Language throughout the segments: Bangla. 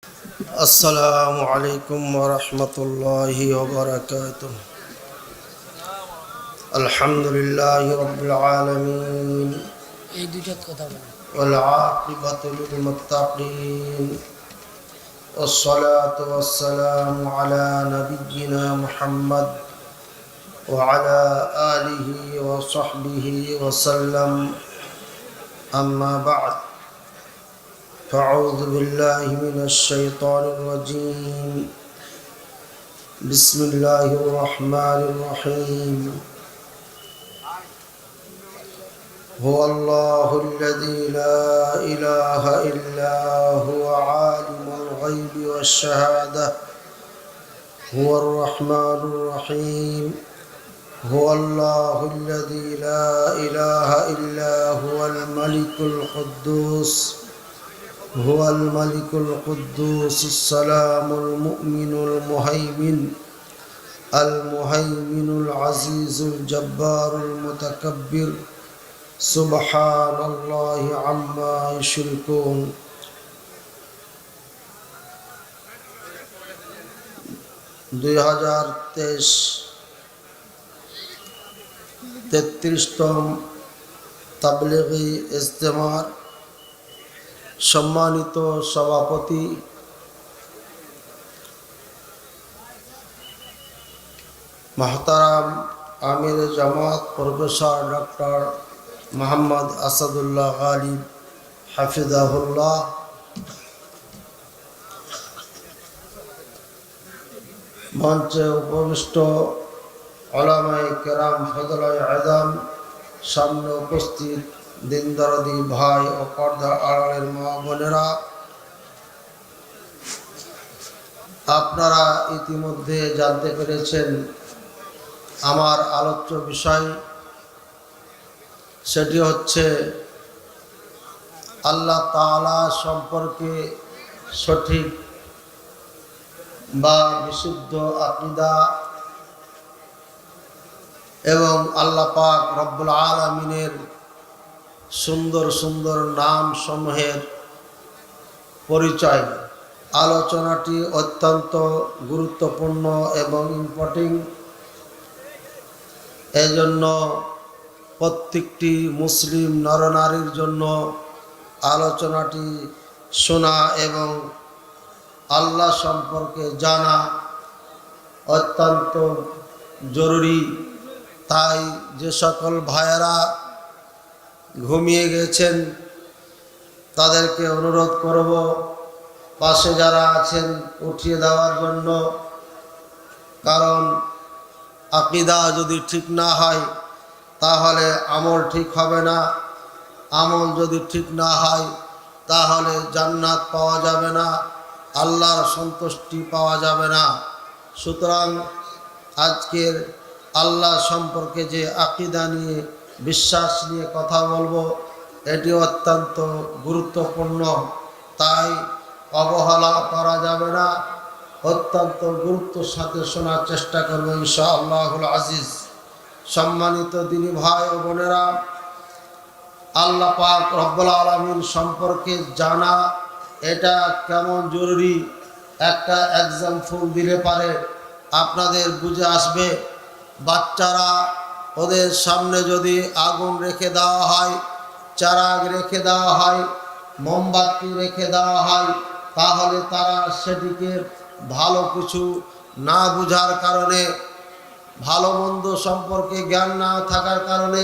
السلام عليكم ورحمة الله وبركاته. الحمد لله رب العالمين والعاقبة للمتقين والصلاة والسلام على نبينا محمد وعلى آله وصحبه وسلم. أما بعد، فأعوذ بالله من الشيطان الرجيم. بسم الله الرحمن الرحيم. هو الله الذي لا إله إلا هو عالم الغيب والشهادة هو الرحمن الرحيم. هو الله الذي لا إله إلا هو الملك القدوس هو الملك القدوس السلام المؤمن المهيمن العزيز الجبار المتكبر سبحان الله عما يشركون. 2023 33তম তাবলীগী ইজতেমার সম্মানিত সভাপতি মোহতারাম আমির জামাত প্রফেসর ডক্টর মোহাম্মদ আসাদুল্লাহ গালিব হাফিজাহুল্লাহ, মঞ্চে উপবিষ্ট উলামায়ে কেরাম, ফজলায়ে আযম, সামনে উপস্থিত দিনদরদি ভাই ও পর্দার আড়ালের মা বোনেরা, আপনারা ইতিমধ্যে জানতে পেরেছেন আমার আলোচ্য বিষয়। সেটি হচ্ছে আল্লাহ তাআলা সম্পর্কে সঠিক বা বিশুদ্ধ আকীদা এবং আল্লাহ পাক রব্বুল আলামিনের সুন্দর সুন্দর নাম সমূহের পরিচয়। আলোচনাটি অত্যন্ত গুরুত্বপূর্ণ এবং ইম্পর্টেন্ট। এজন্য প্রত্যেকটি মুসলিম নরনারীর জন্য আলোচনাটি শোনা এবং আল্লাহ সম্পর্কে জানা অত্যন্ত জরুরি। তাই যে সকল ভাইয়েরা ঘুমিয়ে গেছেন তাদেরকে অনুরোধ করব পাশে যারা আছেন উঠিয়ে দেওয়ার জন্য। কারণ আকীদা যদি ঠিক না হয় তাহলে আমল ঠিক হবে না, আমল যদি ঠিক না হয় তাহলে জান্নাত পাওয়া যাবে না, আল্লাহর সন্তুষ্টি পাওয়া যাবে না। সুতরাং আজকের আল্লাহ সম্পর্কে যে আকীদা নিয়ে, বিশ্বাস নিয়ে কথা বলবো, এটি অত্যন্ত গুরুত্বপূর্ণ। তাই অবহেলা করা যাবে না, অত্যন্ত গুরুত্বের সাথে শোনার চেষ্টা করবো ইনশাআল্লাহুল আজিজ। সম্মানিত দিনী ভাই ও বোনেরা, আল্লাহ পাক রব্বুল আলামিন সম্পর্কে জানা এটা কেমন জরুরি, একটা এক্সাম্পল দিলে পারে আপনাদের বুঝে আসবে। বাচ্চারা, ওদের সামনে যদি আগুন রেখে দেওয়া হয়, চারাগ রেখে দেওয়া হয়, মোমবাতি রেখে দেওয়া হয়, তাহলে তারা সেটিকে ভালো কিছু না বুঝার কারণে, ভালো মন্দ সম্পর্কে জ্ঞান না থাকার কারণে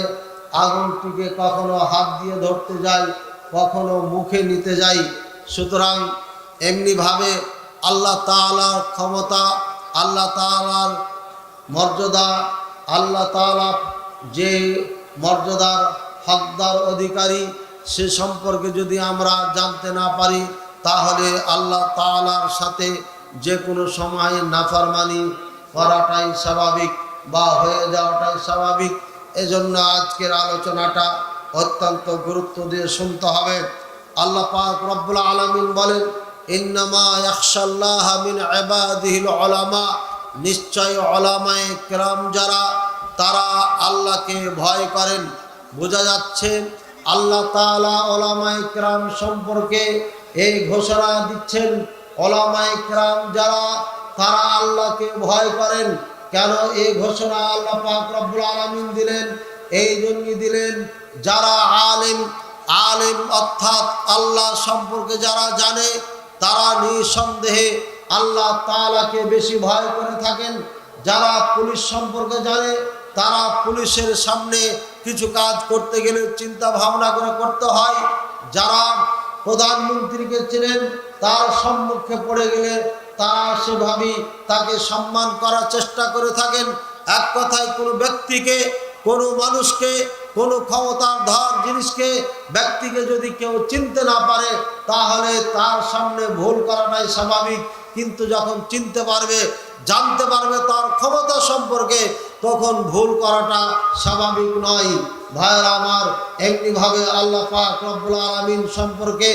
আগুনটিকে কখনো হাত দিয়ে ধরতে যায়, কখনো মুখে নিতে যায়। সুতরাং এমনিভাবে আল্লাহ তাআলার ক্ষমতা, আল্লাহ তাআলার মর্যাদা, আল্লাহ তাআলা যে মর্যাদার হকদার অধিকারী সে সম্পর্কে যদি আমরা জানতে না পারি তাহলে আল্লাহ তাআলার সাথে যে কোনো সময় নাফরমানি করাটাই স্বাভাবিক বা হয়ে যাওয়াটাই স্বাভাবিক। এজন্য আজকের আলোচনাটা অত্যন্ত গুরুত্ব দিয়ে শুনতে হবে। আল্লাহ পাক রব্বুল আলামিন বলেন, ইন্নামা ইয়াখশাল্লাহা মিন ইবাদিহিল উলামা, নিশ্চয় উলামায়ে কেরাম যারা, তারা আল্লাহকে ভয় করেন। বোঝা যাচ্ছে আল্লাহ তাআলা উলামায়ে কেরাম সম্পর্কে এই ঘোষণা দিচ্ছেন, ওলামায়ে কেরাম যারা তারা আল্লাহকে ভয় করেন। কেন এই ঘোষণা আল্লাহ পাক রব্বুল আলামিন দিলেন? এই জন্যই দিলেন যারা আলেম অর্থাৎ আল্লাহ সম্পর্কে যারা জানে তারা নিঃসন্দেহে আল্লাহ তাআলাকে বেশি ভয় করে থাকেন। যারা পুলিশ সম্পর্কে জানে তারা পুলিশের সামনে কিছু কাজ করতে গেলে চিন্তা ভাবনা করে করতে হয়। যারা প্রধানমন্ত্রীকে চেনেন তার সম্মুখে পড়ে গেলে তারা সেভাবেই তাকে সম্মান করার চেষ্টা করে থাকেন। এক কথায় কোনো ব্যক্তিকে, কোনো মানুষকে, কোনো ক্ষমতাধর জিনিসকে, ব্যক্তিকে যদি কেউ চিনতে না পারে তাহলে তার সামনে ভুল করাটাই স্বাভাবিক। কিন্তু যখন চিনতে পারবে, জানতে পারবে তার ক্ষমতা সম্পর্কে, তখন ভুল করাটা স্বাভাবিক নয়। ভাইরা আমার, এমনিভাবে আল্লাহ পাক রব্বুল আলামিন সম্পর্কে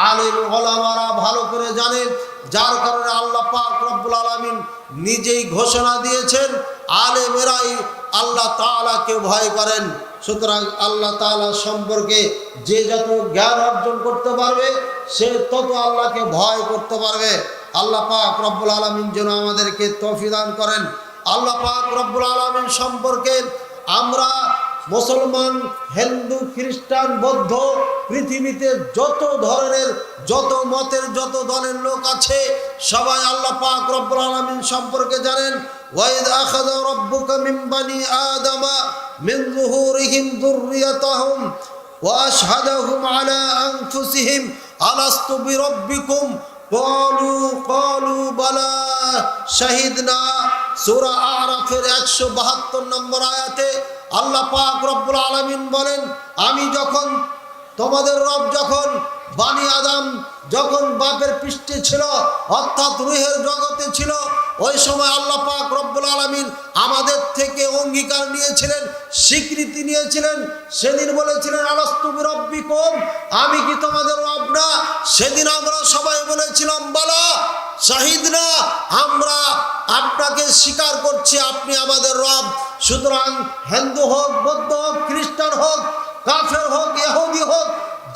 আলেম ওলামারা ভালো করে জানেন, যার কারণে আল্লাহ পাক রব্বুল আলামিন নিজেই ঘোষণা দিয়েছেন আলেমেরাই আল্লাহ তাআলাকে ভয় করেন। সুতরাং আল্লাহ তাআলা সম্পর্কে যে যত জ্ঞান অর্জন করতে পারবে সে তত আল্লাহকে ভয় করতে পারবে। আল্লাহ পাক রব্বুল আলামিন যেন আমাদেরকে তৌফিক দান করেন। আল্লাহ পাক রব্বুল আলামিন সম্পর্কে আমরা মুসলমান, হিন্দু, খ্রিস্টান, বৌদ্ধ, পৃথিবীতে যত ধরনের, যত মতের, যত দলের লোক আছে সবাই আল্লাহ পাক রব্বুল আলামিন সম্পর্কে জানেন। ওয়াইদ আখাযা রাব্বুকা মিন বানি আদামা মিন যুহুরিহিম যুররিয়াতাহুম ওয়া আশহাদাহুম আলা আনফুসিহিম আলাস্তু বিরাব্বিকুম ক্বালু বালা শাহিদনা। সূরা আরাফের 172 নম্বর আয়াতে আল্লাহ পাক রব্বুল আলামিন বলেন, আমি যখন তোমাদের রব যখন বানি আদম যখন বাপের পৃষ্ঠে ছিল অর্থাৎ রূহের জগতে ছিল, ওই সময় আল্লাহ পাক রব্বুল আলামিন আমাদের থেকে অঙ্গীকার নিয়েছিলেন, স্বীকৃতি নিয়েছিলেন। সেদিন বলেছিলেন আলাস্তু বিরাব্বিকুম, আমি কি তোমাদের রব না? সেদিন আমরা সবাই বলেছিলাম বালা শাহিদনা, আমরা আপনাকে স্বীকার করছি আপনি আমাদের রব। সুতরাং হিন্দু হোক, বৌদ্ধ হোক, খ্রিস্টান হোক, কাফের হোক, ইহুদি হোক,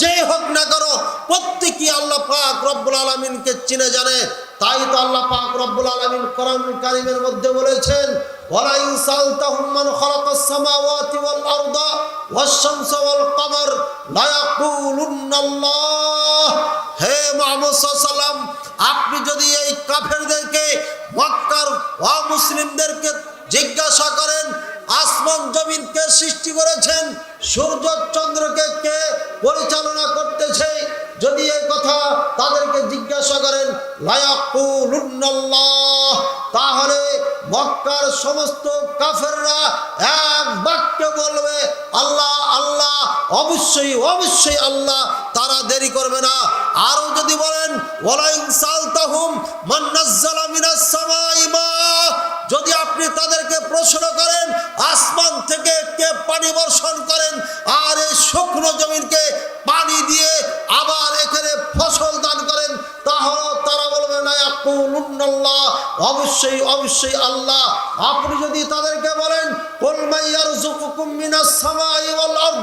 যে হোক না কেন প্রত্যেকই আল্লাহ পাক রব্বুল আলামিনকে চিনে জানে। তাই তো আল্লাহ পাক রব্বুল আলামিন কোরআনুল কারীমের মধ্যে বলেছেন, ওয়ালা ইন সালতাহুম মান খালাকাস সামাওয়াতি ওয়াল আরদা ওয়াশ শামসা ওয়াল কমার লা ইয়াকুলুন্নাল্লাহ। হে মুহাম্মদ সাল্লাল্লাহু আলাইহি ওয়াসাল্লাম, আপনি যদি এই কাফেরদেরকে, মক্কার অমুসলিমদেরকে জিজ্ঞাসা করেন আসমান জমিন কে সৃষ্টি করেছেন, সূর্য চন্দ্রকে কে পরিচালনা করতেছে, যদি এই কথা তাদেরকে জিজ্ঞাসা করেন লা ইয়াকুলুন্নাল্লাহ, তাহলে মক্কার সমস্ত কাফেররা এক বাক্যে বলবে আল্লাহ আল্লাহ, অবশ্যই অবশ্যই আল্লাহ, তারা দেরি করবে না। আরো যদি বলেন ওয়ালা ইন সালতাহুম মান নাযালা মিনাস সামাই মা, যদি আপনি তাদেরকে প্রশ্ন করেন আসমান থেকে কে পানি বর্ষণ করেন আর এই শুকনো জমিনকে পানি দিয়ে আবার এখানে ফসল দান করেন, তাহলে তারা বলবে না ইয়াকুলুন্নাল্লাহ, অবশ্যই অবশ্যই আল্লাহ। আপনি যদি তাদেরকে বলেন কুল মাইয়ারযুকুকুম মিনাস সামাই ওয়াল আরদ,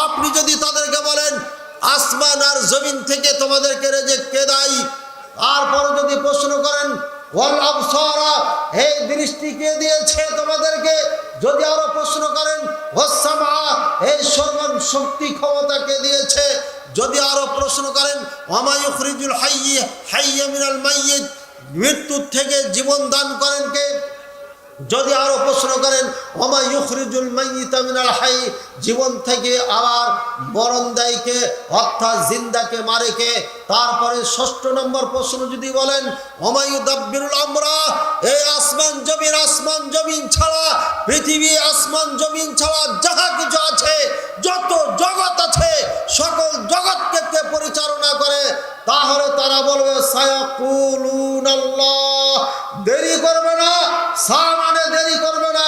আপনি যদি তাদেরকে বলেন আসমান আর জমিন থেকে তোমাদেরকে রিজিক কে দেয়, তারপরে যদি প্রশ্ন করেন ওয়াল আবসারা, এই দৃষ্টি কে দিয়েছে তোমাদেরকে, যদি আরো প্রশ্ন করেন ওয়াস সামা, এই শ্রবণ শক্তি ক্ষমতা কে দিয়েছে, যদি আরো প্রশ্ন করেন ওয়ামা ইউখরিজুল হাইয়্যা মিনাল মাইয়িত, মৃত্যু থেকে জীবন দান করেন কে, যদি আরো প্রশ্ন করেন ওয়ামা ইউখরিজুল মাইয়িতা মিনাল হাই, জীবন থেকে আবার মরণ দেয় কে, অর্থাৎ জিন্দাকে মারে কে, তারপরে ষষ্ঠ নম্বর প্রশ্ন যদি বলেন ওয়ামা ইউদাব্বিরুল আমরা, এই আসমান জমিন ছাড়া, পৃথিবী আসমান জমিন ছাড়া যাহা কিছু আছে, যত জগৎ আছে সকল জগৎকে কে পরিচালনা করে, তাহলে তারা বলবে সায়াকুলুনাল্লাহ, দেরি করবে না, সামানে দেরি করবে না,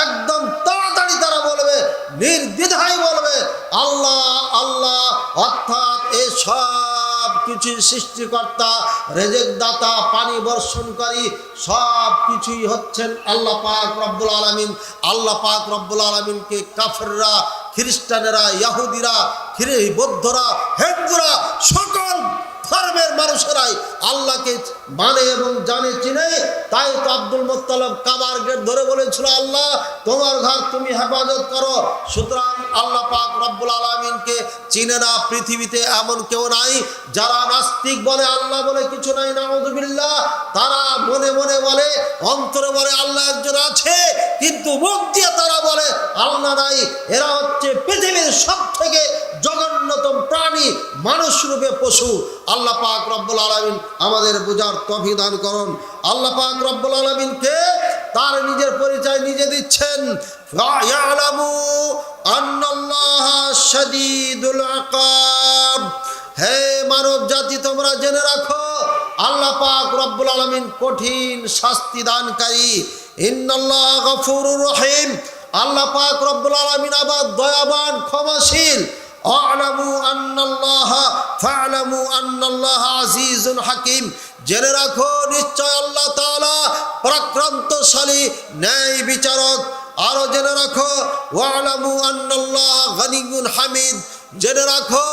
একদম তাড়াতাড়ি তারা বলবে, নির্দ্বিধায় বলবে আল্লাহ আল্লাহ, অর্থাৎ এই সব কিছু সৃষ্টিকর্তা, রিজিক দাতা, পানি বর্ষণকারী সব কিছুই হচ্ছেন আল্লাহ পাক রব্বুল আলামিন। আল্লাহ পাক রব্বুল আলামিনকে কাফেররা, খ্রিস্টানেরা, ইহুদিরা, বৌদ্ধরা, হিন্দুরা সকল ধর্মের মানুষেরাই আল্লাহকে মানে এবং জানে চিনে। তাই তো আব্দুল মুত্তালিব কাবার গেট ধরে বলেছিল, আল্লাহ তোমার ঘর তুমি হেফাজত করো। সুতরাং আল্লাহ পাক রব্বুল আলামিনকে চিনে না পৃথিবীতে এমন কেউ নাই। যারা নাস্তিক বলে আল্লাহ বলে কিছু নাই, নাউযুবিল্লাহ, তারা মনে মনে বলে, অন্তরে বলে আল্লাহ একজন আছে, কিন্তু মুখ দিয়ে তারা বলে আল্লাহ নাই। এরা হচ্ছে পৃথিবীর সবথেকে জঘন্যতম প্রাণী, মানুষ রূপে পশু। আল্লাহ পাক রব্বুল আলামিন আমাদের বুঝার তৌফিক দান করুন। আল্লাহ পাক রব্বুল আলামিনকে তার নিজের পরিচয় নিজে দিচ্ছেন, ইয়ালামু আন্নাল্লাহা শাদীদুল ইকাব। হে মানব জাতি, তোমরা জেনে রাখো আল্লাহ পাক রব্বুল আলামিন কঠিন শাস্তি দানকারী। ইন্নাল্লাহা গফুরুর রহিম। আল্লাহ পাক রব্বুল আলামিন আবার দয়াবান, ক্ষমাশীল। আ'লামু আন্নাল্লাহা ফা'লামু আন্নাল্লাহা আজিজুন হাকিম। জেনে রাখো নিশ্চয় আল্লাহ তাআলা পরাক্রান্তশালী, ন্যায় বিচারক। আরো জেনে রাখো ওয়া'লামু আন্নাল্লাহা গনিয়্যুন হামিদ। জেনে রাখো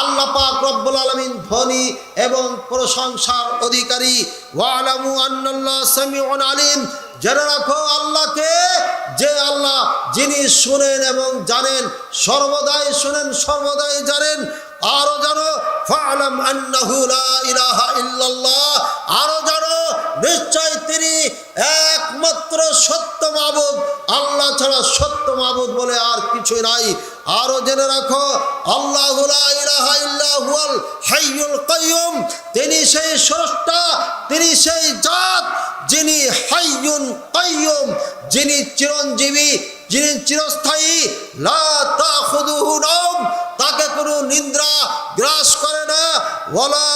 আল্লাহ পাক রব্বুল আলামিন ধনী এবং প্রশংসার অধিকারী। ওয়া'লামু আন্নাল্লাহা সামিউন আলিম। জেনে রাখো আল্লাহকে, যে আল্লাহ যিনি শুনেন এবং জানেন, সর্বদাই শুনেন, সর্বদাই জানেন। আরো জানো ফা'লাম আন্নাহু লা ইলাহা ইল্লাল্লাহ। আরো জানো নিশ্চয় তিনি একমাত্র সত্য মাবুদ, আল্লাহ ছাড়া সত্য মাবুদ বলে আর কিছু নাই। আরো জেনে রাখো আল্লাহু লা ইলাহা ইল্লা হুয়াল হাইয়ুল কাইয়ুম। তিনি সেই স্রষ্টা, তিনি সেই জাত যিনি হাইয়ুন কাইয়ুম, যিনি চিরঞ্জীবী, যিনি চিরস্থায়ী। লা তাখুযুহু নাওম, তাকে কোনো নিদ্রা গ্রাস করে না। ওয়ালা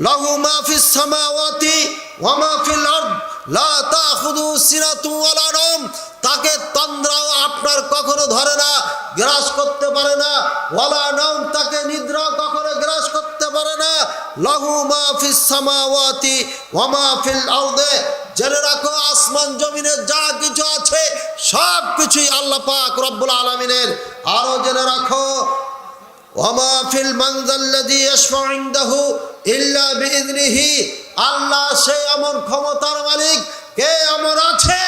লাহু মা ফিস সামাওয়াতি ওয়া মা ফিল আরদ লা তাখুযুহু সিনাতুন ওয়ালা নাওম। তাকে তন্দ্রাও আপনার কখনো ধরে না, গ্রাস করতে পারে না। ওয়ালা নাওম, তাকে নিদ্রা কখনো গ্রাস করতে পারে না। লাহু মা ফিস সামাওয়াতি ওয়া মা ফিল আরদি। জেনে রাখো আসমান জমিনে যা কিছু আছে সব কিছুই আল্লাহ পাক রব্বুল আলামিনের। আরো জেনে রাখো ওয়ামা ফিল মানজাল্লাযী ইয়াশফাউ ইনদাহু ইল্লা বিইذনিহি। আল্লাহ সে এমন ক্ষমতার মালিক, কে এমন আছে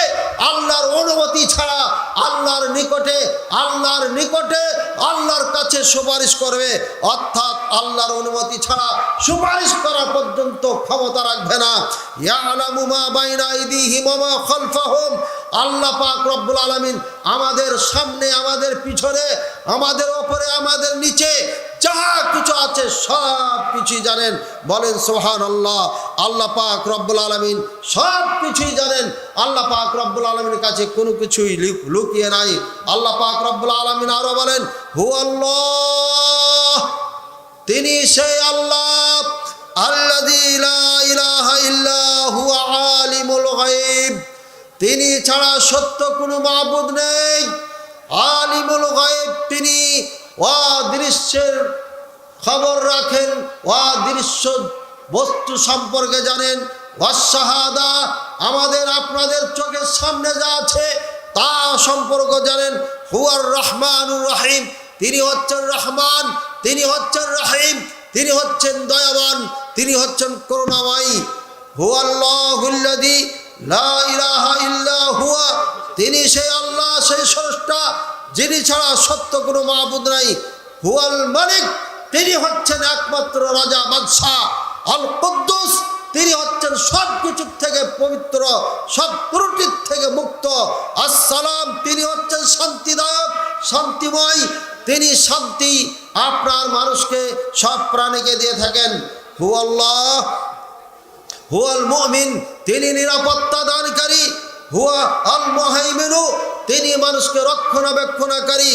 আল্লাহর অনুমতি ছাড়া আল্লাহর নিকটে, আল্লাহর নিকটে, আল্লাহর কাছে সুপারিশ করবে, অর্থাৎ আল্লাহর অনুমতি ছাড়া সুপারিশ করা পর্যন্ত ক্ষমতা রাখবে না। ইয়ালামু মা বাইনা আইদিহিম ওয়া মা খালফাহুম। আল্লাহ পাক রব্বুল আলামিন আমাদের সামনে, আমাদের পিছনে, আমাদের ওপরে, আমাদের নিচে যা কিছু আছে সব কিছুই জানেন। বলেন সুবহানাল্লাহ। আল্লাহ পাক রব্বুল আলামিন সব কিছুই জানেন। আল্লাহ পাক রব্বুল আলামিনের কাছে কোনো কিছুই লুকিয়ে নাই। আল্লাহ পাক রব্বুল আলামিন আরো বলেন হুয়াল্লাহ, তিনি সেই আল্লাহ আল্লাযী লা ইলাহা ইল্লা হুয়া আলিমুল গায়ব। তিনি ছাড়া সত্য কোনো মাবুদ নেই। আলিমুল গায়ব, তিনি অদৃশ্যের খবর রাখেন, অদৃশ্য বস্তু সম্পর্কে জানেন। ওয়াশ-শাহাদা, আমাদের আপনাদের চোখের সামনে যা আছে তা সম্পর্কে জানেন। হুয়ার রহমানুর রহিম, তিনি হচ্ছেন রহমান, তিনি হচ্ছেন রহিম, তিনি হচ্ছেন দয়াবান, তিনি হচ্ছেন করুণাময়ী। হুয়াল্লাহুল্লাযী লা ইলাহা ইল্লা হুয়া, তিনি সেই আল্লাহ, সেই স্রষ্টা যিনি ছাড়া সত্য কোনো মাবুদ নাই। হুয়াল মালিক, তিনি হচ্ছেন একমাত্র রাজা, বাদশাহ। আল কুদ্দুস, তিনি হচ্ছেন সব কিছুর থেকে পবিত্র, সব ত্রুটির থেকে মুক্ত। আসসালাম, তিনি হচ্ছেন শান্তিদায়ক, শান্তিময়। তিনি শান্তি আপনার মানুষকে, সব প্রাণীকে দিয়ে থাকেন। হুয়াল্লাহ হুয়াল মুমিন, তিনি নিরাপত্তা দানকারী। হুয়া আল মুহাইমিনু, তিনি মানুষকে রক্ষণাবেক্ষণকারী।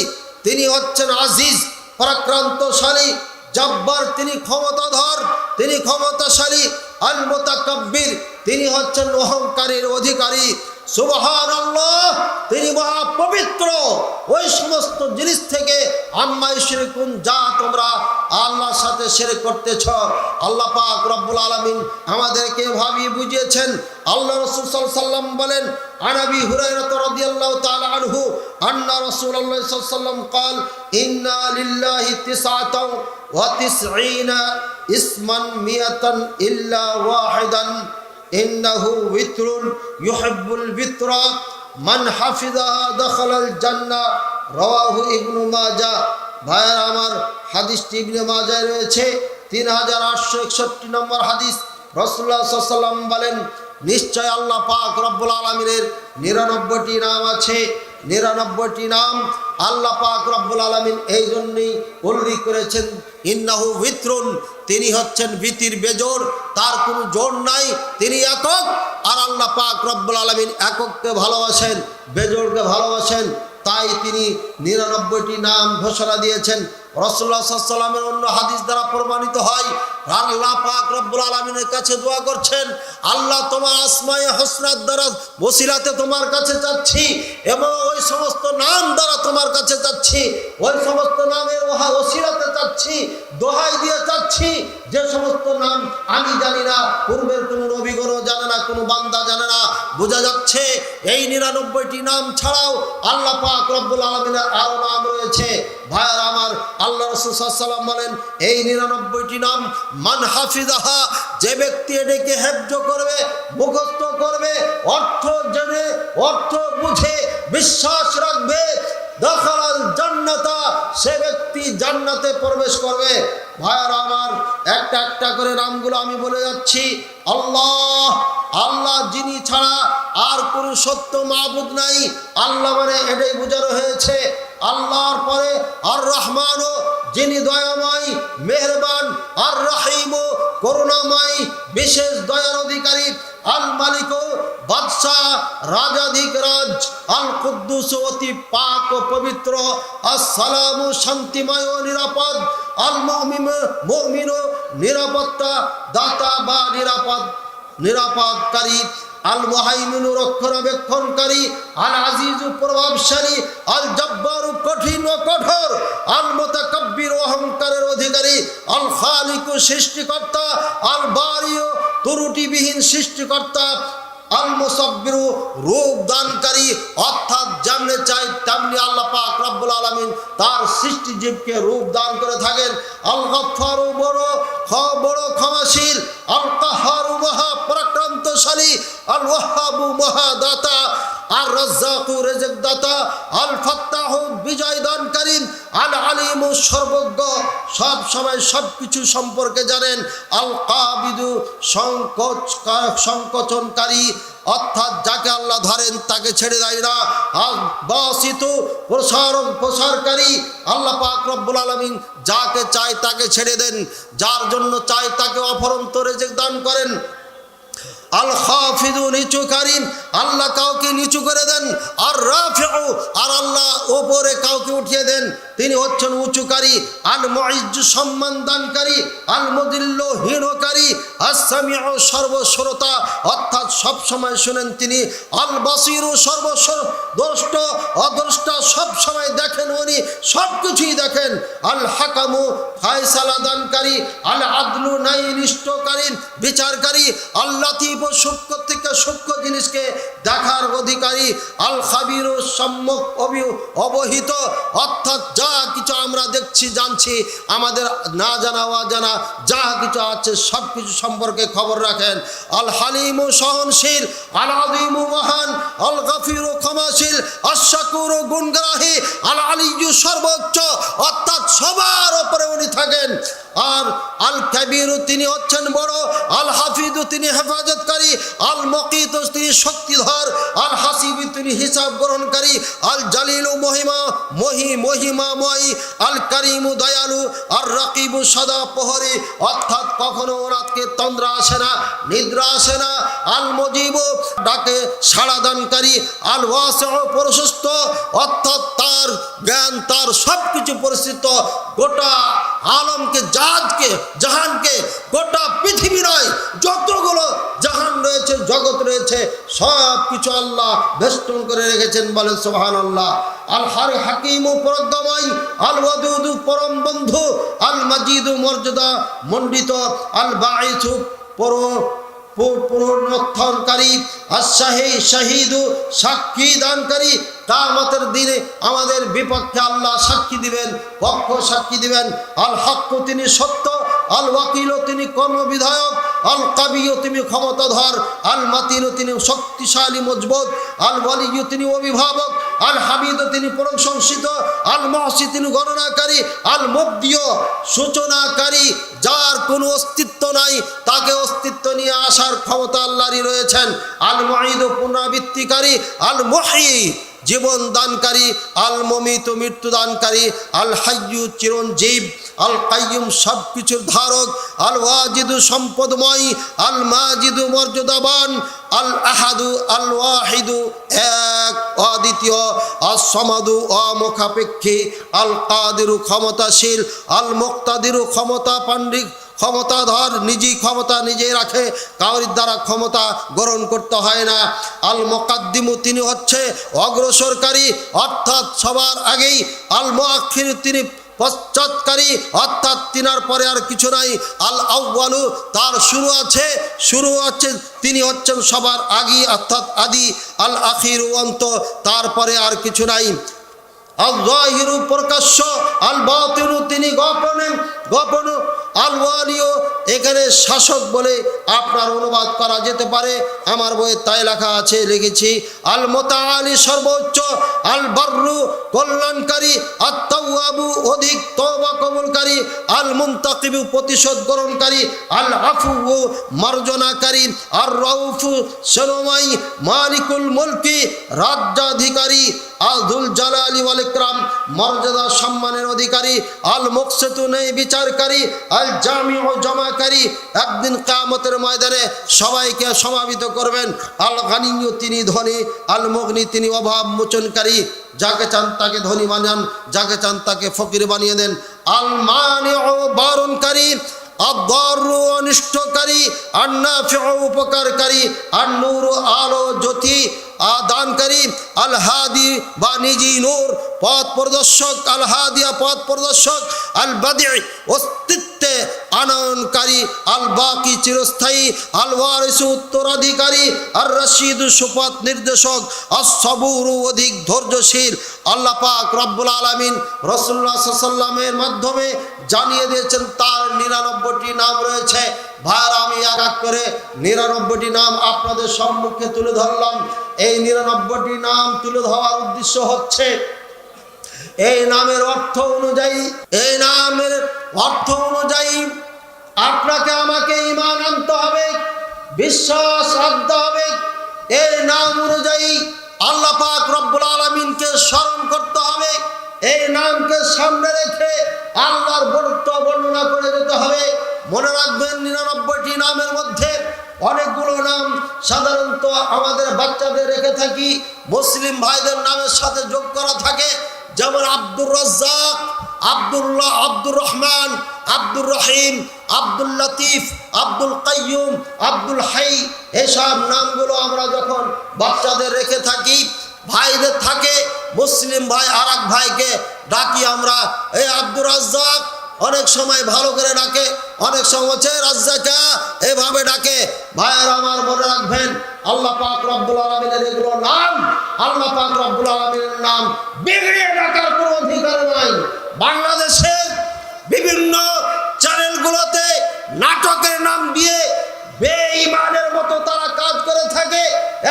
তিনি হচ্ছেন আজিজ, পরাক্রান্তশালী। জব্বার, তিনি ক্ষমতাধর, তিনি ক্ষমতাশালী। আল মুতাকাব্বির, তিনি হচ্ছেন অহংকারের অধিকারী। সুবহানাল্লাহ, তিনি মহা পবিত্র ওই সমস্ত জিনিস থেকে আম্মা ইউশরিকুন, যা তোমরা আল্লাহর সাথে শিরক করতেছ। আল্লাহ পাক রব্বুল আলামিন আমাদেরকে ভাবিয়ে বুঝিয়েছেন। আল্লাহ রাসূল সাল্লাল্লাহু আলাইহি ওয়াসাল্লাম বলেন, আন আবি হুরায়রা রাদিয়াল্লাহু তাআলা আনহু আন্না রাসূলুল্লাহ সাল্লাল্লাহু আলাইহি ওয়াসাল্লাম قال ইন্না লিল্লাহি তিসআতাও ওয়া তিসঈনা ইসমান মিয়াতান ইল্লা ওয়াহিদান ইন্নাহু উইত্রুন ইউহিব্বুল বিত্রা মান হাফিযাহা দাখালাল জান্নাহ, রাওয়াহু ইবনু মাজাহ। ভাইয়ের আমার, হাদিসটি ইবনে মাজায় রয়েছে, 3861 নম্বর হাদিস। রাসূলুল্লাহ সাল্লাল্লাহু আলাইহি ওয়াসাল্লাম বলেন, নিশ্চয় আল্লাহ পাক রব্বুল আলামিনের 99টি নাম আছে। 99টি নাম আল্লাহ পাক রব্বুল আলামিন এই জন্যই উল্লেখ করেছেন, ইন্নাহু বিত্রুন, তিনি হচ্ছেন ভীতির বেজোড়, তার কোনো জোড় নাই, তিনি একক। আর আল্লাহ পাক রব্বুল আলামিন একককে ভালোবাসেন, বেজোড়কে ভালোবাসেন, তাই তিনি 99টি নাম ঘোষণা দিয়েছেন। রাসূলুল্লাহ সাল্লাল্লাহু আলাইহি ওয়াসাল্লামের অন্য হাদিস দ্বারা প্রমাণিত হয়, আল্লাহ পাক রব্বুল আলামিনের কাছে দোয়া করছেন, আল্লাহ তোমার আসমায়ে হুসনার দ্বারা ওসিলাতে তোমার কাছে চাচ্ছি, এবং ওই সমস্ত নাম দ্বারা তোমার কাছে চাচ্ছি, ওই সমস্ত নামের ওসিলাতে চাচ্ছি, দোহাই দিয়ে চাচ্ছি, যে সমস্ত নাম আমি জানি না, পূর্বের কোনো নবীগণও জানে না, কোনো বান্দা জানে না। বোঝা যাচ্ছে এই 99টি নাম ছাড়াও আল্লাহ পাক রব্বুল আলামিনের আরো নাম রয়েছে। ভাইয়ের আমার, আল্লাহ রাসূল সাল্লাল্লাহু আলাইহি ওয়াসাল্লাম বলেন, এই 99টি নাম মান হাফিজাহা, যে ব্যক্তি এটাকে হেফজ করবে, মুখস্থ করবে, অর্থ জেনে, অর্থ বুঝে বিশ্বাস রাখবে, দাখালাল জান্নাতা, সে ব্যক্তি জান্নাতে প্রবেশ করবে। ভাইয়ের আমার, একটা একটা করে নামগুলো আমি বলে যাচ্ছি। আল্লাহ, আল্লাহ যিনি ছাড়া আর কোনো সত্য মাবুদ নাই, আল্লাহ মানে এটাই বোঝানো হয়েছে। আল্লাহর পরে আর রহমান, যিনি দয়াময় মেহেরবান, আর রহিম করুণাময় বিশেষ দয়ার অধিকারী, আল মালিক বাদশাহ রাজাধিরাজ, আল কুদ্দুস অতি পাক ও পবিত্র, আসসালাম শান্তিময় ও নিরাপদ, আল মুমিন নিরাপত্তা দাতা বা নিরাপদকারী, আল মুহাইমিন রক্ষণাবেক্ষণকারী, আল আজিজ প্রভাবশালী, আল জব্বার কঠিন ও কঠোর, আল মুতাকাব্বির অহংকারের অধিকারী, আল খালিক সৃষ্টিকর্তা, আল বারি ত্রুটিবিহীন সৃষ্টিকর্তা, আল মুসাব্বির রূপ দানকারী, অর্থাৎ যেমনি চাই তেমনি আল্লাহ পাক রব্বুল আলামিন তার সৃষ্টি জীবকে রূপ দান করে থাকেন। আল গফফার, বড় ক্ষমাশীল, আল কাহার মহা পরাক্রান্তশালী, আল ওয়াহাব মহাদাতা, আর রাজ্জাক রিজক দাতা, আল ফাত্তাহ বিজয় দানকারী, আল আলিম সর্বজ্ঞ, সব সময় সবকিছু সম্পর্কে জানেন, আল কাবিদু সংকোচনকারী, অর্থাৎ যাকে আল্লাহ ধরেন তাকে ছেড়ে দেয় না, আল বাসিত প্রসারকারী, আল্লাহ পাক রব্বুল আলামিন যাকে চায় তাকে ছেড়ে দেন, যার জন্য চায় তাকে অফরন্ত রিজক দান করেন। আল খাফিদু নিচুকারী, আল্লাহ কাউকে নিচু করে দেন। আর রাফিউ, আর আল্লাহ ওপরে কাউকে উঠিয়ে দেন, তিনি হচ্ছেন উঁচুকারী। আল মুইজ্জু, সম্মান দানকারী। আল মুদিল্লু, হীনকারী। আস-সামিউ, সর্বশ্রোতা, অর্থাৎ সব সময় শুনেন তিনি। আল বাসিরু, সর্বদ্রষ্ট, অদ্রষ্টা, সব সময় দেখেন উনি, সব কিছুই দেখেন। আল হাকামু, ফায়সালা দানকারী। আল আদলু, ন্যায়নিষ্ঠকারী, বিচারকারী। আল লাতিফ, সূক্ষ্ম থেকে সূক্ষ্ম জিনিসকে দেখার অধিকারী। আল খাবিরু, সম্যক অবহিত, অর্থাৎ যা কিছু আমরা দেখছি জানছি, আমাদের না জানা অজানা যা কিছু আছে সব কিছু সম্পর্কে খবর রাখেন। আল হালিমু, সহনশীল। আল আযীমু, মহান। আল গফিরু, ক্ষমাশীল। আশ শাকুরু, গুণগ্রাহী। আল আলিয়্যু, সর্বোচ্চ, অর্থাৎ সবার উপরে উনি থাকেন। আর আল কাবীরু, তিনি হচ্ছেন বড়। আল হাফিজু, তিনি হেফাজতকারী। আল মুকীতু, তিনি শক্তিধর। আল হাসিবু, তিনি হিসাব গ্রহণকারী। আল জালিলু, মহিমাময়। আল করিমু, দয়ালু। আর রাকিবু, সদা প্রহরী, অর্থাৎ কখনো রাতকে তন্দ্রা আসে না, নিদ্রা আসে না। আল মুজিবু, ডাকে সাড়া দানকারী। আল ওয়াসিউ, প্রশস্ত, অর্থাৎ তার জ্ঞান, তার সব কিছু পরিচিত, গোটা আলমকে, জাহানকে, গোটা পৃথিবী নয়, যতগুলো জাহান রয়েছে, জগৎ রয়েছে, রয়েছে সব কিছু আল্লাহ বেষ্টন করে রেখেছেন। বলেন সুবহানাল্লাহ। আল হাকিমু প্রজ্ঞাময়, আল ওয়াদুদু পরম বন্ধু, আল মাজিদু মর্যাদা মণ্ডিত, আল বাঈসু পুনরুত্থানকারী, আশ-শাহী শাহীদু সাক্ষী দানকারী। কিয়ামতের দিনে আমাদের বিপক্ষে আল্লাহ সাক্ষী দিবেন, পক্ষ সাক্ষী দিবেন। আল হক তিনি সত্য, আল ওয়াকিল তিনি কর্মবিধায়ক, আল কাবিয় তিনি ক্ষমতাধর, আল মাতিন তিনি শক্তিশালী মজবুত, আল ওয়ালিয়ু তিনি অভিভাবক, আল হামিদ তিনি প্রশংসিত, আল মুহসি তিনি গণনাকারী, আল মুবদিয় সূচনাকারী। যার কোনো অস্তিত্ব নাই তাকে অস্তিত্ব নিয়ে আসার ক্ষমতা আল্লাহরই রয়েছেন। আল মুঈদ পুনরাবৃত্তিকারী, আল মুহয়ি জীবন দানকারী, আল মুমিত মৃত্যু দানকারী, আল হাইয়ু চিরঞ্জীব, আল কাইয়ুম সব কিছুর ধারক, আল ওয়াজিদু সম্পদময়, আল মাজিদু মর্যাদাবান, আল আহাদু আল ওয়াহিদু এক অদ্বিতীয়, আল সমাদু অমুখাপেক্ষী, আল কাদিরু ক্ষমতাশীল, আল মুক্তাদিরু ক্ষমতাধর নিজেই ক্ষমতা নিজেই রাখে, কাউরির দ্বারা ক্ষমতা গ্রহণ করতে হয় না। আল মুকাদ্দিমু তিনি হচ্ছে অগ্রসরকারী অর্থাৎ সবার আগেই, আল মুআখিরু তিনি পশ্চাৎকারী অর্থাৎ তিনার পরে আর কিছু নাই, আল আউয়ালু তার শুরু আছে তিনি হচ্ছেন সবার আগে অর্থাৎ আদি, আল আখিরু অন্ত তারপরে আর কিছু নাই, আল যাহিরু প্রকাশ্য, আল বাতিনু তিনি গোপন, আল ওয়ালিও এখানে শাসক বলে আপনার অনুবাদ করা যেতে পারে, আমার বইয়ে তাই লেখা আছে, লিখেছি। আল মুতাআলি সর্বোচ্চ, আল বাররু কল্যাণকারী, আত তাওয়াবু অধিক তওবা কবুলকারী, আল মুনতাকিবু প্রতিশোধ গ্রহণকারী, আল আফু মার্জনাকারী, আর রাউফু সরমাই, মালিকুল মুলকি রাজ্যাধিকারী, আযুল জালালি ওয়াল ইকরাম মর্যাদা সম্মানের অধিকারী, আল মুকসিতু নেই বিচারকারী, আল জামিউ জমাকারী একদিন কিয়ামতের ময়দানে সবাইকে সমাবেত করবেন, আল গানিয়্যু তিনি ধনী, আল মুগনি তিনি অভাব মোচনকারী, যাকে চান তাকে ধনী বানান, যাকে চান তাকে ফকির বানিয়ে দেন, আল মানিউ বারণকারী, আদ-দাররু অনিষ্টকারী, আন-নাফিউ উপকারকারী, আন-নূরু আলো জ্যোতি দানকারী, আল হাদি বা নিজি নূর পথ প্রদর্শক, আল হাদিয়া পথ প্রদর্শক, আল বাদি অস্তিত্বে আনয়নকারী, আল বাকি চিরস্থায়ী, আল ওয়ারিসু উত্তরাধিকারী, আর রশিদু সুপথ নির্দেশক, আস-সাবুরু অধিক ধৈর্যশীল। আল্লাহ পাক রব্বুল আলামিন রাসূলুল্লাহ সাল্লাল্লাহু আলাইহি ওয়াসাল্লামের মাধ্যমে জানিয়ে দিয়েছেন তার 99টি নাম রয়েছে। ভাইরা আমি এক এক করে 99টি নাম আপনাদের সম্মুখে তুলে ধরলাম। এই 99টি নাম তুলে ধরার উদ্দেশ্য হচ্ছে এই নামের অর্থ অনুযায়ী আপনাকে আমাকে ঈমান আনতে হবে, বিশ্বাস রাখতে হবে। এই নাম অনুযায়ী আল্লাহ পাক রব্বুল আলামিনকে স্মরণ করতে হবে। এই নামকে সামনে রেখে আল্লাহর গুরুত্ব বর্ণনা করে যেতে হবে। মনে রাখবেন 99টি নামের মধ্যে অনেকগুলো নাম সাধারণত আমাদের বাচ্চাদের রেখে থাকি, মুসলিম ভাইদের নামের সাথে যোগ করা থাকে, যেমন আব্দুর রাজ্জাক, আব্দুল্লাহ, আব্দুর রহমান, আব্দুর রহিম, আব্দুল লতিফ, আব্দুল কাইয়ুম, আব্দুল হাই। এসব নামগুলো আমরা যখন বাচ্চাদের রেখে থাকি, ভাইদের থাকে, মুসলিম ভাই আর এক ভাইকে ডাকি আমরা এই আব্দুর রাজ্জাক, অনেক সময় ভালো করে ডাকে, অনেক সময় হচ্ছে রাজ্জাকা এভাবে ডাকে। ভাইয়ের আমার মনে রাখবেন আল্লাহ পাক রব্বুল আলামিনের এগুলো নাম, আল্লাহ পাক রব্বুল আলামিনের নাম বিগড়িয়ে ডাকার কোনো অধিকার নাই। বাংলাদেশের বিভিন্ন চ্যানেলগুলোতে নাটকের নাম দিয়ে বেঈমানের মতো তারা কাজ করে থাকে।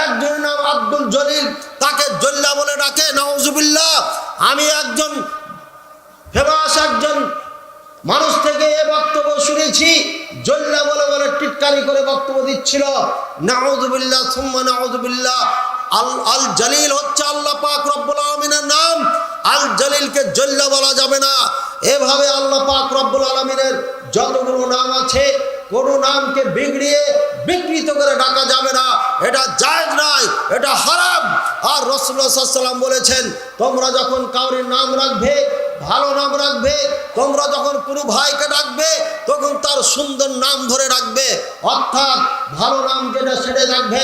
একজনের নাম আব্দুল জলিল, তাকে জল্লা বলে ডাকে, নাউজুবিল্লাহ। আমি একজন মানুষ থেকে এ বক্তব্য শুনেছি, জল্লা বলে বলে টিটকারি করে বক্তব্য দিচ্ছিল। নাউজুবিল্লাহ সুম্মা নাউজুবিল্লাহ। আল জলিল হচ্ছে আল্লাহ পাক রব্বুল আলামিনের নাম। আল জলিলকে জল্লা বলা যাবে না। এভাবে আল্লাহ পাক রব্বুল আলামিনের যতগুলো নাম আছে কোন নামকে বিগড়িয়ে বিকৃত করে ডাকা যাবে না, এটা জায়েজ নাই, এটা হারাম। আর রাসূলুল্লাহ সাল্লাল্লাহু আলাইহি ওয়াসাল্লাম বলেছেন, তোমরা যখন কাউরির নাম রাখবে ভালো নাম রাখবে। তোমরা যখন কোনো ভাইকে ডাকবে তখন তার সুন্দর নাম ধরে ডাকবে, অর্থাৎ ভালো নাম যেটা সেটাই রাখবে।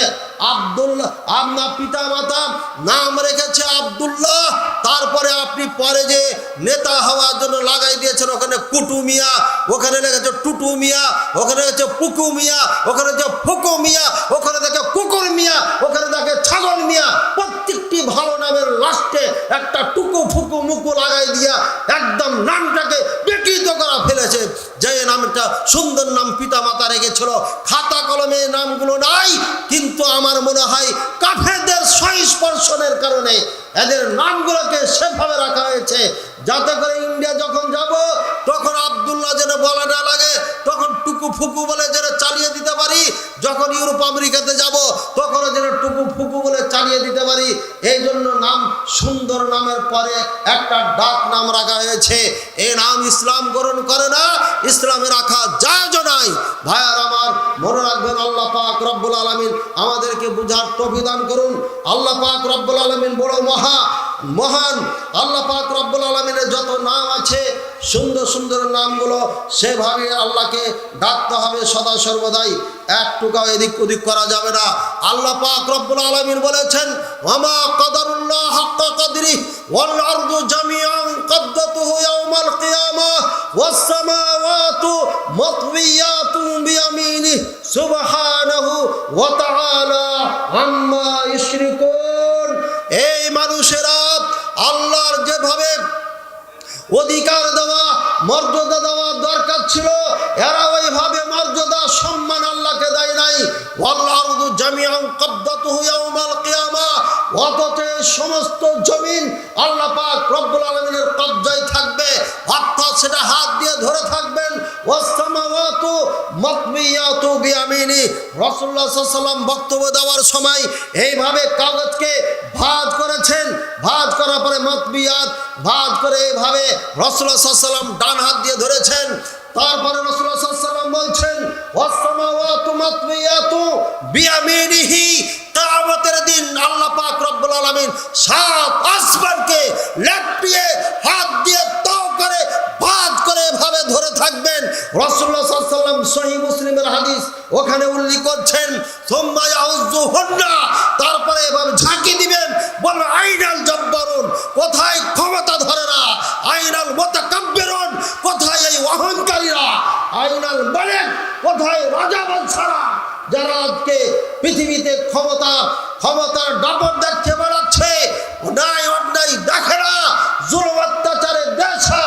আব্দুল্লাহ, আপনার পিতা মাতা নাম রেখেছে আব্দুল্লাহ, তারপরে আপনি পরে যে নেতা হওয়ার জন্য লাগাই দিয়েছেন ওখানে কুটু মিয়া, ওখানে লেগেছে টুটু মিয়া, ওখানে লেগেছে পুকু মিয়া, ওখানে যে ফুকু মিয়া, ওখানে দেখে কুকুর মিয়া, ওখানে দেখে ছাগল মিয়া। প্রত্যেকটি ভালো নামের লাস্টে একটা টুকু ফুকু মুকু লাগাই দিয়া একদম নামটাকে বিকৃত করা ফেলেছে। যে নামটা সুন্দর নাম পিতা মাতা রেখেছিল, খাতা কলমে নামগুলো নাই, কিন্তু আমার মনে হয় কাফেরদের সংস্পর্শনের কারণে এদের নামগুলোকে সেভাবে রাখা হয়েছে যাতে করে ইন্ডিয়া যখন যাব তখন আব্দুল্লাহ যেন বলা না লাগে, তখন টুকু ফুকু বলে যেন চালিয়ে দিতে পারি। যখন ইউরোপ আমেরিকাতে যাব তখনও যেন টুকু ফুকু বলে চালিয়ে দিতে পারি। এই জন্য নাম, সুন্দর নামের পরে একটা ডাক নাম রাখা হয়েছে। এই নাম ইসলাম গ্রহণ করে না, ইসলামে রাখা জায়েজ নাই। ভাইয়ার আমার, মনে রাখবেন আল্লাহ পাক রব্বুল আলামিন আমাদেরকে বুঝার তৌফিক দান করুন। আল্লাহ পাক রব্বুল আলামিন বড় মহান। আল্লাহ পাক রব্বুল আলামিনের যত নাম আছে, সুন্দর সুন্দর নামগুলো সেভাবে আল্লাহকে ডাকতে হবে সদা সর্বদাই, একটুকাও এদিক ওদিক করা যাবে না। আল্লাহ পাক রব্বুল আলামিন বলেছেন, ওয়ামা কদরুল্লাহ হাক্কা কদরি ওয়াল আরদু জামিআন কদ্দাতুহু ইয়াউমাল কিয়ামাহ ওয়াস সামাওয়াতু মাতওয়িয়াতুন বিয়ামিনিহি সুবহানাহু ওয়া তাআলা আম্মা ইউশরিকুন। এই মানুষেরা আল্লাহর যেভাবে অধিকার দেওয়া, মর্যাদা দেওয়া দরকার ছিল, এরা ওইভাবে মর্যাদা সম্মান আল্লাহকে দেয় নাই। ওয়াল আরদু জামিআন কদ্দাতুহু ইয়াউমাল কিয়ামাহ, অথচ সমস্ত জমিন আল্লাহ পাক রব্বুল আলামিনের কবজায় থাকবে, অর্থাৎ সেটা হাত দিয়ে ধরে থাকবেন। ওয়াস সামাওয়াতু মাতওয়িয়াতু বিয়ামিনি। রাসূলুল্লাহ সাল্লাল্লাহু আলাইহি ওয়াসাল্লাম বক্তব্য দেওয়ার সময় এইভাবে কাগজকে ভাঁজ করেছেন, ভাঁজ করার পরে মাতওয়িয়াত ভাঁজ করে এইভাবে রাসূলুল্লাহ সাল্লাল্লাহু আলাইহি ওয়াসাল্লাম ডান হাত দিয়ে ধরেছেন। তারপরে রাসূলুল্লাহ সাল্লাল্লাহু আলাইহি ওয়াসাল্লাম বলছেন, ওয়াস সামাওয়াতু মাতওয়িয়াতু বিয়ামিনিহি। কিয়ামতের দিন আল্লাহ পাক রব্বুল আলামিন সাত আসমানকে লেপটিয়ে হাত দিয়ে তাও করে ভাঁজ করে এভাবে ধরে থাকবেন। রাসূলুল্লাহ সাল্লাল্লাহু আলাইহি ওয়াসাল্লাম সহিহ মুসলিমের হাদিস ওখানে উল্লেখ করছেন, সুম্মা ইয়াউযুহুন্না, তারপরে এভাবে ঝাঁকি দিবেন, বলবেন আইনাল জব্বারুন, কোথায় ক্ষমতাধরেরা, আইনাল মুতাকাব্বিরুন, কোথায় এই অহংকারীরা, আইনাল মালিক, কোথায় রাজা বাদশারা, যারা আজকে পৃথিবীতে ক্ষমতার দাপট দেখতে বেড়াচ্ছে, অন্যায় দেখে না, জুলুম অত্যাচারের দেশে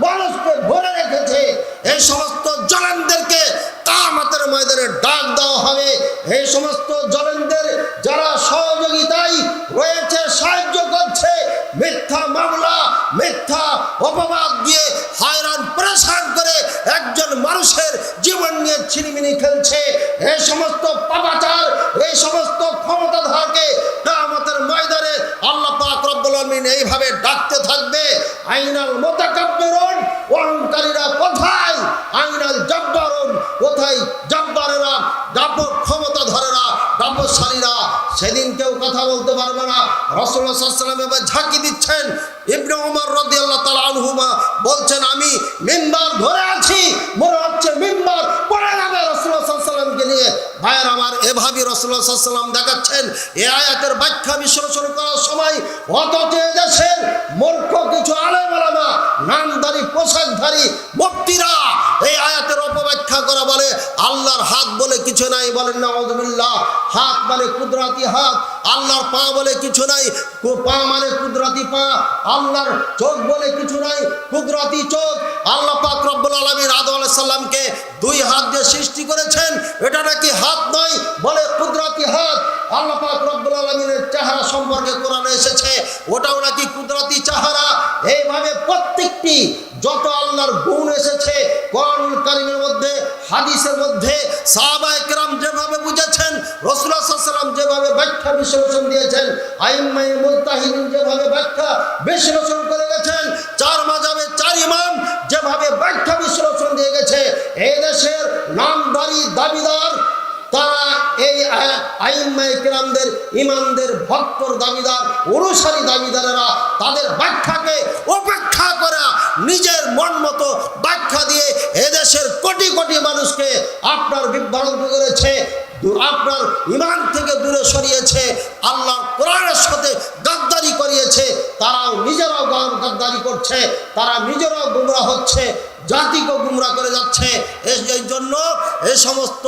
মানুষকে ভরে রেখেছে। এই সমস্ত জালেমদেরকে কিয়ামতের ময়দানে ডাক দেওয়া হবে। এই সমস্ত জালেমদের যারা সহযোগিতায় রয়েছে, সাহায্য করছে, মিথ্যা মামলা, মিথ্যা অপবাদ দিয়ে হয়রান পেরেশান করে একজন মানুষের জীবন নিয়ে ছিনিমিনি খেলছে, এই সমস্ত পাপাচার, এই সমস্ত ক্ষমতাধরকে কিয়ামতের ময়দানে আল্লাহ পাক রব্বুল আলামিন এইভাবে ডাকতে থাকবে, আইনাল মুতাকাব্বিরুন, অহংকারীরা কোথায়, আইনাল জব্বারুন, কোথায় জব্বারেরা, দাপট ক্ষমতাধরেরা, দাপটশালীরা। সেদিন কেউ কথা বলতে পারবে না। রাসূলুল্লাহ সাল্লাল্লাহু আলাইহি ওয়াসাল্লাম এবার ঝাঁকি দিচ্ছেন। ইবনে ওমর রাদিয়াল্লাহু তাআলা আনহুমা বলছেন, আমি মিম্বার ধরে আছি, মনে হচ্ছে মিম্বার পড়ে যাবে রাসূলুল্লাহ সাল্লাল্লাহু আলাইহি ওয়াসাল্লামকে নিয়ে। ভাইয়ের আমার, এভাবে রাসূলুল্লাহ সাল্লাল্লাহু আলাইহি ওয়াসাল্লাম দেখাচ্ছেন এই আয়াতের ব্যাখ্যা বিশ্লেষণ করার সময়। অথচ দেশের মূর্খ কিছু আলেম ওলামা, নামধারী পোশাকধারী মুফতিরা এই আয়াতের অপব্যাখ্যা করা, বলে আল্লাহর হাত বলে কিছু নাই, বলেন নাউযুবিল্লাহ। হাত মানে কুদরতি হাত, আল্লাহর পা বলে কিছু নাই, পা মানে কুদরতি পা, আল্লাহর চোখ বলে কিছু নাই, কুদরতি চোখ। আল্লাহ পাক রব্বুল আলামিন আদম আলাইহিস সালামকে দুই হাত দিয়ে সৃষ্টি করেছেন, এটা নাকি হাত নয়, বলে কুদরতি হাত। আল্লাহ পাক রব্বুল আলামিনের চেহারা সম্পর্কে কোরআনে এসেছে, ওটাও নাকি কুদরতি চেহারা। এইভাবে প্রত্যেকটি যত আল্লাহর গুণ এসেছে কোরআনুল কারীমের মধ্যে, হাদিসের মধ্যে, সাহাবায়ে কেরাম যেভাবে বুঝেছেন, রাসূলুল্লাহ সাল্লাল্লাহু আলাইহি ওয়াসাল্লাম যেভাবে ব্যাখ্যা বিশ্লেষণ দিয়েছেন, আইম্মায়ে মুজতাহিদিন যেভাবে ব্যাখ্যা বিশ্লেষণ করে গেছেন, চার মাযহাবে চার ইমাম যেভাবে ব্যাখ্যা বিশ্লেষণ দিয়ে গেছে, এই দেশের নামধারী দাবিদার তারা এই আয়াত আইম্মায়ে কিরামদের ইমানদের ভক্তর দাবিদার অনুসারী দাবিদারেরা তাদের ব্যাখ্যাকে উপেক্ষা করে নিজের মন মতো ব্যাখ্যা দিয়ে এদেশের কোটি কোটি মানুষকে আপনার বিভ্রান্ত করেছে, আপনার ইমান থেকে দূরে সরিয়েছে, আল্লাহর কোরআনের সাথে গাদ্দারি করিয়েছে। তারাও নিজেরাও গাদ্দারি করছে, তারা নিজেরাও গুমরাহ হচ্ছে, জাতিকে গুমরা করে যাচ্ছে। এই জন্য এই সমস্ত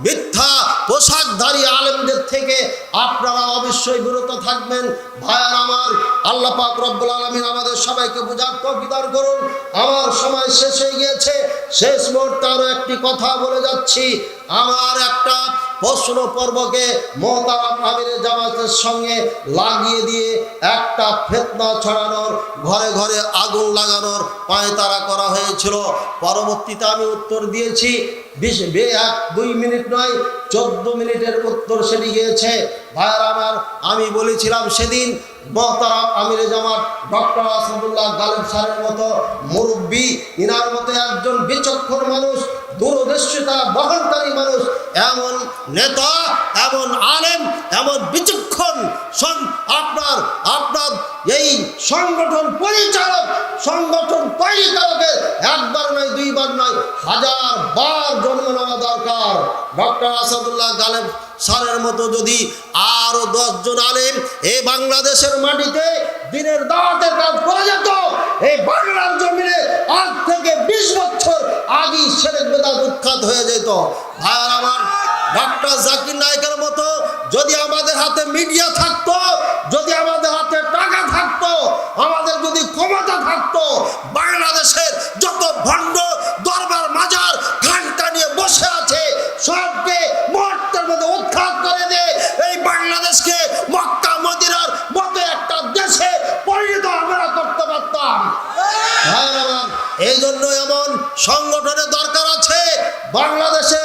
মিথ্যা পোশাকধারী আলেমদের থেকে আপনারা অবশ্যই বিরত থাকবেন। ভাইয়ার আমার, আল্লাহ পাক রব্বুল আলামিন আমাদের সবাইকে বোঝার তৌফিক দান করুন। আমার সময় শেষ হয়ে গিয়েছে, শেষ মুহূর্তে আরও একটি কথা বলে যাচ্ছি। আমার একটা প্রশ্ন পর্বকে মোহতারাম আমিরে জামাতের সঙ্গে লাগিয়ে দিয়ে একটা ফিতনা ছড়ানোর, ঘরে ঘরে আগুন লাগানোর পায়তারা করা হয়েছিল। পরবর্তীতে আমি উত্তর দিয়েছি, 2 মিনিট নয় 14 মিনিটের উত্তর সেটি গিয়েছে। ভাইয়ার আমার, আমি বলেছিলাম সেদিন মোহতারাম আমিরে জামাত ডক্টর আসাদুল্লাহ গালেব স্যারের মতো মুরব্বী, ইনার মতো একজন বিচক্ষণ মানুষ, দূরদর্শিতা বহনকারী মানুষ, এমন নেতা, এমন আলেম, এমন বিচক্ষণ আপনার এই সংগঠন পরিচালক, সংগঠন তৈরিকারকের একবার নয়, 2 বার নয়, 1000 বার জন্ম নেওয়া দরকার। ডক্টর আসাদুল্লাহ গালেব স্যারের মতো যদি আরো 10 জন আলেম এই বাংলাদেশের মাটিতে দিনের দাওয়াতের কাজ করে যেত, এই বাংলার জমিনে আজ থেকে 20 বছর আগে শিরক বিদআত উৎখাত হয়ে যেত। আর আমার ডক্টর জাকির নায়েকের মতো যদি আমাদের হাতে মিডিয়া থাকতো, যদি আমাদের হাতে টাকা থাকতো, আমাদের যদি ক্ষমতা থাকতো, বাংলাদেশের যত ভণ্ড দরবার মাজার ঘান্টা নিয়ে বসে আছে সবকে মুহূর্তের মধ্যে উৎখাত করে দিয়ে এই বাংলাদেশকে মক্কা মদিনার মতো একটা দেশে পরিণত আমরা করতে পারতাম। এই জন্য এমন সংগঠনের দরকার আছে। বাংলাদেশে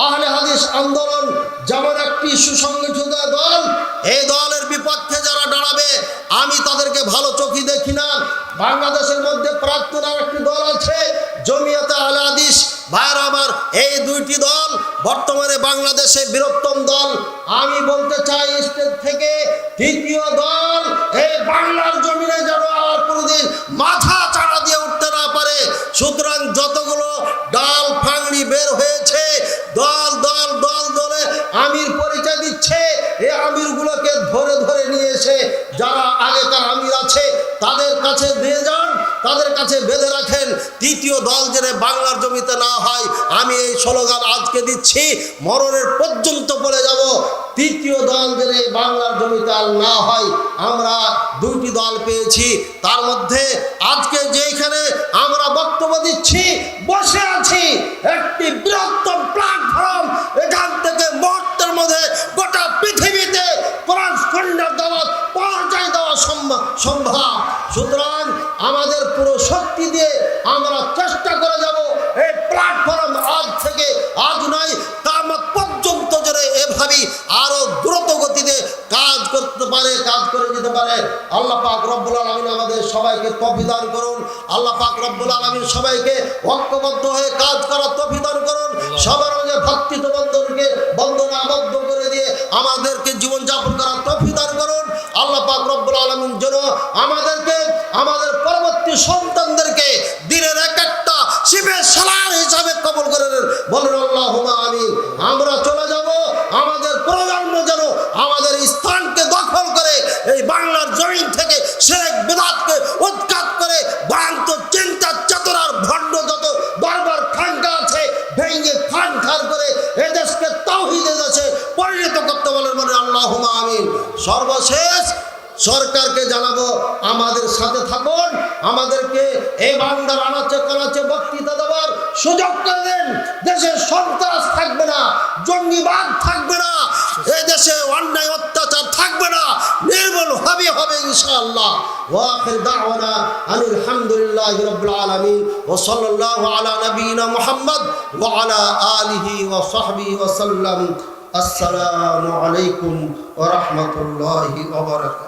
আহলে হাদিস আন্দোলন যেমন একটি সুসংগঠিত দল, এই দলের বিপক্ষে যারা দাঁড়াবে আমি তাদেরকে ভালো চোখে দেখি না। বাংলাদেশের মধ্যে প্রাক্তন একটি দল আছে জমিয়তে আহলে হাদিস। ভাইরা আমার, এই 2টি দল বর্তমানে বাংলাদেশে বৃহত্তম দল। আমি বলতে চাই স্টেজ থেকে, 3য় দল এই বাংলার জমিনে যেন আর কোনোদিন মাথা চাড়া দিয়ে উঠতে না পারে। সুতরাং যতগুলো ডাল ফাংড়ি বের হয়েছে, দল দল দল দলে আমির পরিচয় দিচ্ছে, এই আমিরগুলোকে ধরে ধরে নিয়ে এসে যারা আগেকার আমির আছে তাদের কাছে দিয়ে যান, তাদের কাছে বেঁধে রাখেন। 3য় দল যেন বাংলার জমিতে না হয়, আমি এই স্লোগান আজকে দিচ্ছি, মরণের পর্যন্ত বলে যাব। 3য় দল যেন বাংলার জমিতে আর না হয়। আমরা 2টি দল পেয়েছি, তার মধ্যে আজকে যেখানে আমরা বক্তব্য দিচ্ছি, বসে আছি, একটি বৃহত্তম প্ল্যাটফর্ম। এখান থেকে মুহূর্তের মধ্যে গোটা পৃথিবীতে কোরআন সুন্নাহর দাওয়াত পৌঁছায় দেওয়া সম্ভব। সুতরাং আমাদের পুরো শক্তি দিয়ে আমরা চেষ্টা করে যাব এই প্ল্যাটফর্ম আজ থেকে, আজ নয় কিয়ামত পর্যন্ত যেন এভাবেই আরো দ্রুত গতিতে কাজ করতে পারে, কাজ করে যেতে পারে। আল্লাহ পাক রব্বুল আলামিন আমাদের সবাইকে তৌফিক দান করুন। আল্লাহ পাক রব্বুল আলামিন সবাইকে ঐক্যবদ্ধ হয়ে কাজ করার তৌফিক দান করুন। সবার মাঝে ভক্তিত বন্ধনে আবদ্ধ করে দিয়ে আমাদেরকে জীবনযাপন করার তৌফিক দান করুন। আল্লাহ পাক রব্বুল আলামিন যেন আমাদেরকে, আমাদের পরবর্তী সন্তানদেরকে দিনের একটা শিবে সালার হিসাবে কবুল করে নেন। বলেন আল্লাহুম্মা আমিন। আমরা চলে যাব, আমাদের প্রজন্ম যেন আমাদের স্থানকে দখল করে এই বাংলার জমিন থেকে শিরক বিদআতকে উৎখাত করে ভ্রান্ত চিন্তা চেতনার ভণ্ড যত দরবার খানকা আছে ভেঙে খান খান করে এই দেশকে তাওহীদের দেশে পরিণত করতে বলেন। বলেন আল্লাহুম্মা আমিন। সর্বশেষ সরকারকে জানাবো, আমাদের সাথে থাকুন, আমাদেরকে এই বাংলার আনাচে কানাচে বক্তৃতা দেওয়ার সুযোগ করে দেন। দেশে সন্ত্রাস থাকবে না, জঙ্গিবাদ থাকবে না, এই দেশে অন্যায় অত্যাচার থাকবে না, নির্মূল হবে ইনশাআল্লাহ। ওয়া আখির দাওয়ানা আলহামদুলিল্লাহি রাব্বিল আলামিন ওয়া সাল্লাল্লাহু আলা নবিয়িনা মুহাম্মদ ওয়া আলা আলিহি ওয়া সাহবিহি ওয়া সাল্লাম। আসসালামু আলাইকুম ওয়া রাহমাতুল্লাহি ওয়া বারাকাতুহু।